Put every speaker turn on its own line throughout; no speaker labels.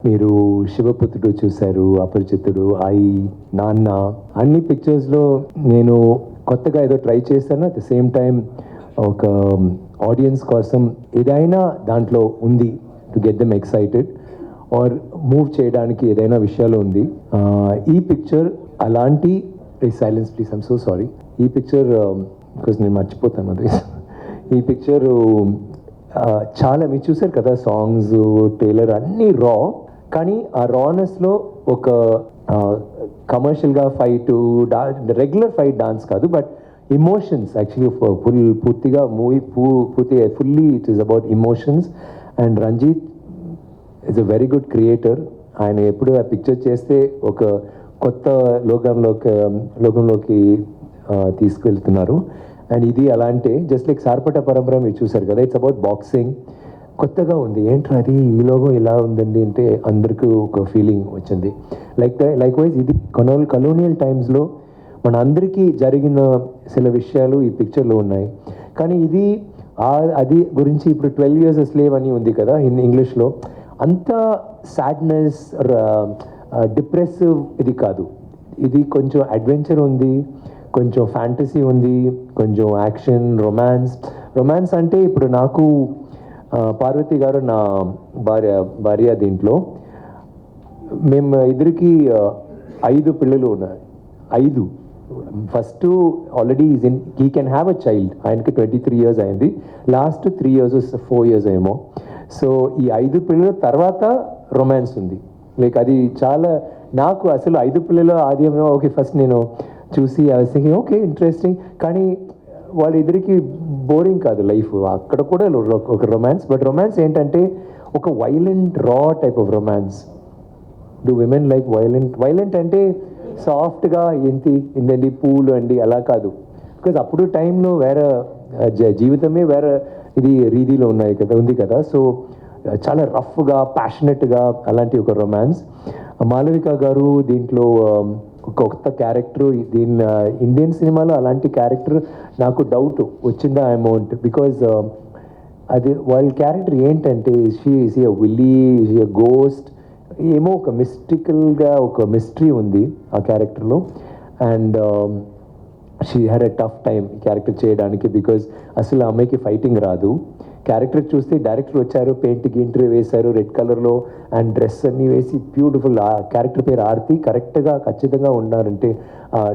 మీరు శివపుత్రుడు చూశారు, అపరిచితుడు, నాన్న, అన్ని పిక్చర్స్లో నేను కొత్తగా ఏదో ట్రై చేశాను. అట్ ద సేమ్ టైం ఒక ఆడియన్స్ కోసం ఏదైనా దాంట్లో ఉంది to get them excited or move చేయడానికి ఏదైనా విషయాలు ఉంది. ఈ పిక్చర్ అలాంటి silence please, I'm so sorry. ఈ పిక్చర్ బికాస్ నేను మర్చిపోతాను అది. ఈ పిక్చర్ చాలా మీరు చూసారు కదా, సాంగ్స్, ట్రైలర్ అన్నీ రా, కానీ ఆ రానెస్లో ఒక కమర్షియల్గా ఫైట్, రెగ్యులర్ ఫైట్ డాన్స్ కాదు, బట్ ఇమోషన్స్ యాక్చువల్లీ పూర్తిగా movie fully it is about emotions. And Ranjith is a very good creator. ఆయన ఎప్పుడు ఆ పిక్చర్ చేస్తే ఒక కొత్త లోకంలోకి తీసుకెళ్తున్నారు. అండ్ ఇది అలాంటి జస్ట్ లైక్ సార్పట పరంపర మీరు చూసారు కదా, ఇట్స్ అబౌట్ బాక్సింగ్. కొత్తగా ఉంది, ఏంట్రా అది ఈ లోగో ఇలా ఉందండి అంటే అందరికీ ఒక ఫీలింగ్ వచ్చింది. లైక్ వైజ్ ఇది కలోనియల్ టైమ్స్లో మన అందరికీ జరిగిన చిల విషయాలు ఈ పిక్చర్లో ఉన్నాయి. కానీ ఇది అది గురించి ఇప్పుడు 12 years a slave అని ఉంది కదా ఇంగ్లీష్లో, అంత సాడ్నెస్, డిప్రెసివ్ ఇది కాదు. ఇది కొంచెం అడ్వెంచర్ ఉంది, కొంచెం ఫ్యాంటసీ ఉంది, కొంచెం యాక్షన్, రొమాన్స్ అంటే ఇప్పుడు నాకు పార్వతి గారు నా భార్య దీంట్లో మేము ఇద్దరికి 5 పిల్లలు ఉన్నాయి. 5 first already he can have a child. ఆయనకి 23 years అయింది. లాస్ట్ 3 years 4 years ఏమో. సో ఈ 5 పిల్లల తర్వాత రొమాన్స్ ఉంది. లైక్ అది చాలా నాకు అసలు 5 పిల్లలు ఆద్యమేమో ఓకే, ఫస్ట్ నేను చూసి I was thinking okay interesting, కానీ వాళ్ళిద్దరికి బోరింగ్ కాదు లైఫ్. అక్కడ కూడా ఒక రొమాన్స్, బట్ రొమాన్స్ ఏంటంటే ఒక వైలెంట్ రా type of romance. Do women like violent అంటే సాఫ్ట్గా ఏంటండి పూలు అండి అలా కాదు. బికాజ్ అప్పుడు టైంలో వేరే జీవితమే వేరే ఇది రీతిలో ఉంది కదా. సో చాలా రఫ్గా, ప్యాషనెట్గా అలాంటి ఒక రొమాన్స్. మాలవిక గారు దీంట్లో ఒక కొత్త క్యారెక్టర్. ఇండియన్ సినిమాలో అలాంటి క్యారెక్టర్ నాకు డౌట్ వచ్చిందా అమౌంట్, బికాజ్ అది వాళ్ళ క్యారెక్టర్ ఏంటంటే షీ విల్లీ, గోస్ట్, ఏమో ఒక మిస్టికల్గా ఒక మిస్టరీ ఉంది ఆ క్యారెక్టర్లో. And she had a tough time character చేయడానికి, బికాజ్ అసలు ఆ అమ్మాయికి ఫైటింగ్ రాదు. క్యారెక్టర్ చూస్తే డైరెక్టర్ వచ్చారు, పెయింట్ గింటర్ వేశారు రెడ్ కలర్లో, అండ్ డ్రెస్ అన్నీ వేసి బ్యూటిఫుల్. ఆ క్యారెక్టర్ పేరు ఆర్తి, కరెక్ట్గా ఖచ్చితంగా ఉన్నారంటే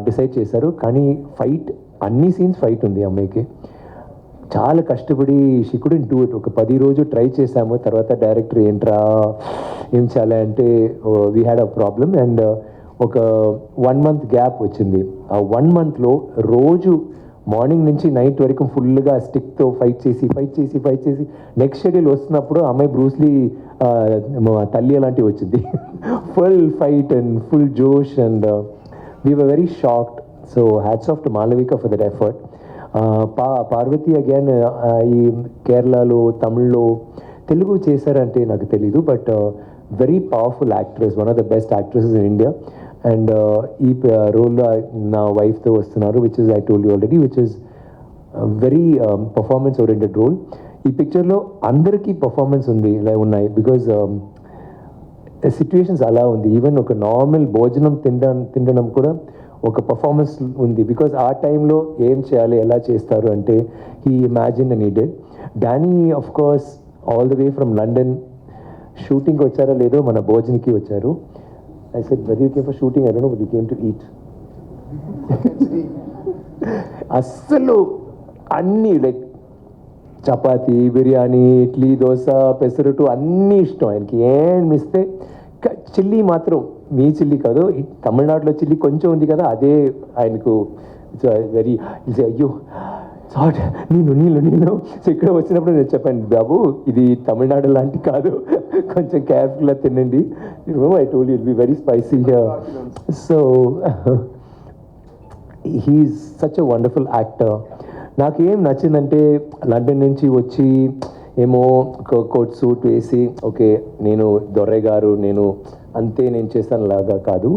డిసైడ్ చేశారు. కానీ ఫైట్, అన్ని సీన్స్ ఫైట్ ఉంది అమ్మాయికి. చాలా కష్టపడి షీ కుడెంట్ డూ ఇట్. ఒక 10 రోజులు ట్రై చేశాము, తర్వాత డైరెక్టర్ ఏంట్రా ఏం చేయాలి అంటే we had a problem. And ఒక 1 month గ్యాప్ వచ్చింది. ఆ 1 monthలో రోజు మార్నింగ్ నుంచి నైట్ వరకు ఫుల్గా స్టిక్తో ఫైట్ చేసి నెక్స్ట్ షెడ్యూల్ వస్తున్నప్పుడు అమ్మాయి బ్రూస్లీ తల్లి అలాంటివి వచ్చింది. ఫుల్ ఫైట్ అండ్ ఫుల్ జోష్, and we were very shocked. So hats off to Malavika for that effort. Parvathy again ఈ కేరళలో, తమిళ్లో, తెలుగు చేశారంటే నాకు తెలీదు, but very powerful actress, one of the best actresses in India. And ఈ రోల్లో నా వైఫ్తో వస్తున్నారు, which is I told you already, which is very performance oriented role. ఈ పిక్చర్లో అందరికీ పర్ఫార్మెన్స్ ఉన్నాయి, బికాజ్ సిచ్యువేషన్స్ అలా ఉంది. ఈవెన్ ఒక నార్మల్ భోజనం తినడం కూడా ఒక పర్ఫార్మెన్స్ ఉంది, బికాజ్ ఆ టైంలో ఏం చేయాలి, ఎలా చేస్తారు అంటే he imagine and he did. Danny of course all the way from London, షూటింగ్కి వచ్చారో లేదో మన భోజన్కి వచ్చారు. I said, whether you came for shooting, I don't know, but you came to eat. అస్సలు అన్నీ లైక్ చపాతీ, బిర్యానీ, ఇడ్లీ, దోశ, పెసరట్టు అన్నీ ఇష్టం ఆయనకి. ఏం మిస్తే చిల్లీ మాత్రం మీ చిల్లీ కాదు, తమిళనాడులో చిల్లీ కొంచెం ఉంది కదా, అదే ఆయనకు వెరీ అయ్యో థాట్ నేను సో ఇక్కడ వచ్చినప్పుడు నేను చెప్పాను, బాబు ఇది తమిళనాడు లాంటి కాదు, కొంచెం కేర్ఫుల్గా తినండి. I told you it be very spicy here. So he's such a wonderful actor. నాకు ఏం నచ్చిందంటే లండన్ నుంచి వచ్చి ఏమో కోట్ సూట్ వేసి ఓకే నేను దొర్రే గారు నేను అంతే నేను చేస్తాను లాగా కాదు,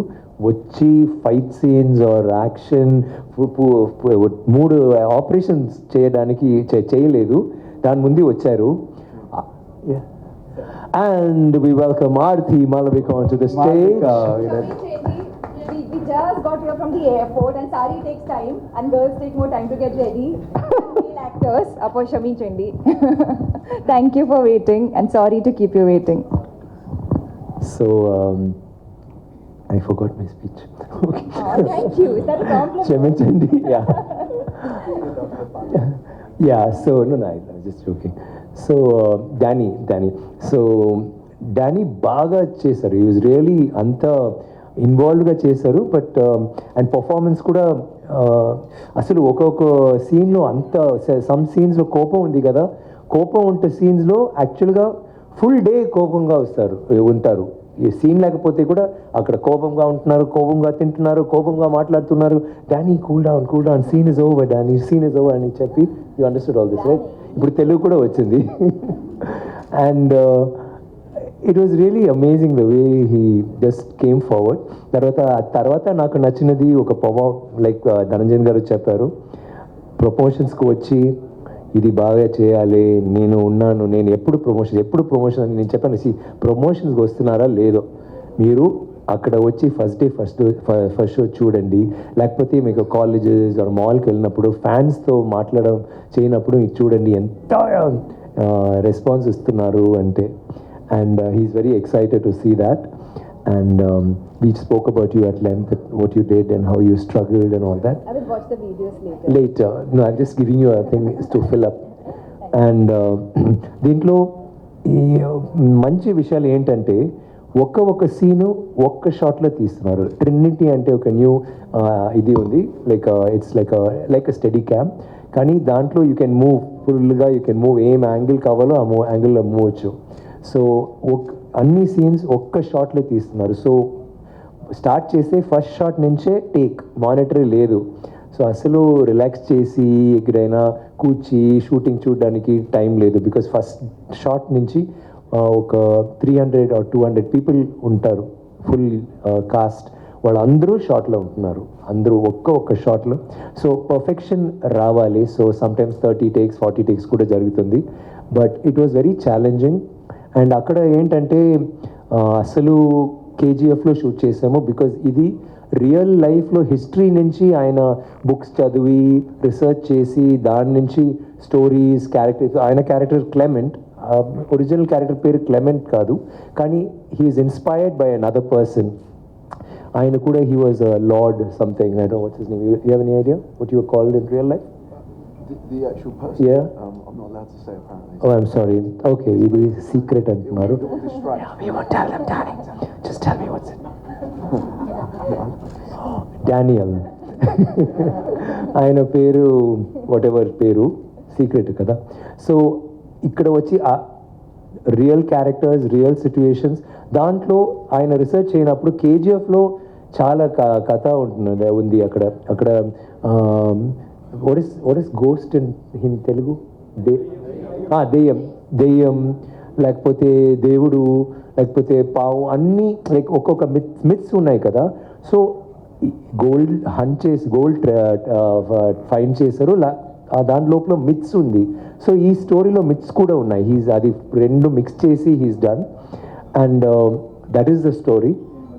వచ్చి fight scenes or action 3 operations చేయడానికి చేయలేదు, దాని ముందు వచ్చారు. And we welcome Aarti Malavika onto the stage.
We just got here from the airport and Sari takes time and girls take more time to get ready. Male actors, Apo Shami Chendi. Thank you for waiting and sorry to keep you waiting.
So, I forgot my speech. Okay.
Oh, thank you. Is that a compliment?
Chemichandi, yeah. Yeah, so, no, I'm just joking. So, Danny. So, Danny బాగా చేశారు. He was really అంత ఇన్వాల్వ్గా చేశారు. But and performance కూడా అసలు ఒక్కొక్క సీన్లో అంత some సీన్స్లో కోపం ఉంది కదా, కోపం ఉంటే సీన్స్లో యాక్చువల్గా ఫుల్ డే కోపంగా ఉంటారు. ఈ సీన్ లేకపోతే కూడా అక్కడ కోపంగా ఉంటున్నారు, కోపంగా తింటున్నారు, కోపంగా మాట్లాడుతున్నారు. Danny cool down scene is over, Danny scene is over అని చెప్పి you understood all this right. ఇప్పుడు తెలుగు కూడా వచ్చింది. And it was really amazing the way he just came forward. తర్వాత నాకు నచ్చినది ఒక లైక్ ధనంజయన్ గారు చెప్పారు, ప్రమోషన్స్కి వచ్చి ఇది బాగా చేయాలి, నేను ఎప్పుడు ప్రమోషన్ అని నేను చెప్పాను. ప్రమోషన్స్కి వస్తున్నారా లేదో మీరు అక్కడ వచ్చి ఫస్ట్ షో చూడండి, లేకపోతే మీకు కాలేజెస్ ఆర్ మాల్కి వెళ్ళినప్పుడు ఫ్యాన్స్తో చేయనప్పుడు మీకు చూడండి ఎంత రెస్పాన్స్ ఇస్తున్నారు అంటే. And he's very excited to see that. And we spoke about you at length, what you did and how you struggled and all that.
I will watch the videos
Later. No, I'm just giving you a thing to fill up. And దీంట్లో ఈ మంచి విషయాలు ఏంటంటే ఒక్క scene ఒక్క షాట్లో తీస్తున్నారు. Trinity అంటే ఒక న్యూ ఇది ఉంది, like it's like study cam. కానీ దాంట్లో యూ కెన్ మూవ్ ఫుల్గా, యూ కెన్ మూవ్ ఏం యాంగిల్ కావాలో ఆ యాంగిల్లో మూవ్ వచ్చు. సో అన్ని సీన్స్ ఒక్క షాట్లో తీస్తున్నారు. సో స్టార్ట్ చేస్తే ఫస్ట్ షాట్ నుంచే టేక్, మానిటరీ లేదు. సో అసలు రిలాక్స్ చేసి ఎక్కడైనా కూర్చి షూటింగ్ చూడడానికి టైం లేదు. బికాస్ ఫస్ట్ షాట్ నుంచి ఒక 300 or 200 పీపుల్ ఉంటారు, ఫుల్ కాస్ట్, వాళ్ళందరూ షాట్లో ఉంటున్నారు, అందరూ ఒక్క షాట్లో. సో పర్ఫెక్షన్ రావాలి. సో సమ్టైమ్స్ 30 takes 40 takes కూడా జరుగుతుంది. But it was very challenging. And అక్కడ ఏంటంటే అసలు కేజీఎఫ్లో షూట్ చేసాము. బికాజ్ ఇది రియల్ లైఫ్లో హిస్టరీ నుంచి ఆయన బుక్స్ చదివి రీసెర్చ్ చేసి దాని నుంచి స్టోరీస్, క్యారెక్టర్స్. ఆయన క్యారెక్టర్ క్లెమెంట్, ఒరిజినల్ క్యారెక్టర్ పేరు క్లెమెంట్ కాదు, కానీ he's inspired by another person. ఆయన కూడా he was lord something, I don't know what's his name. You have any idea what you are called in real life?
The actual person?
Yeah.
I'm not allowed to say apparently.
Oh, I'm sorry. Okay, ఇది secret అంటున్నారు.
We
won't tell them, Danny. Just tell me what's it. Daniel. ఆయన పేరు whatever పేరు secret కదా. So ఇక్కడ వచ్చి real characters, real situations, దాంట్లో ఆయన రీసెర్చ్ అయినప్పుడు కేజీఎఫ్లో చాలా కథ ఉంది అక్కడ what is ghost in Telugu? దెయ్యం లేకపోతే దేవుడు లేకపోతే పావు, అన్నీ లైక్ ఒక్కొక్క మిత్స్ ఉన్నాయి కదా. సో గోల్డ్ హంట్ చేసి గోల్డ్ ఫైండ్ చేశారు, దాని లోపల మిత్స్ ఉంది. సో ఈ స్టోరీలో మిత్స్ కూడా ఉన్నాయి. అది రెండు మిక్స్ చేసి he's done. And that is the story.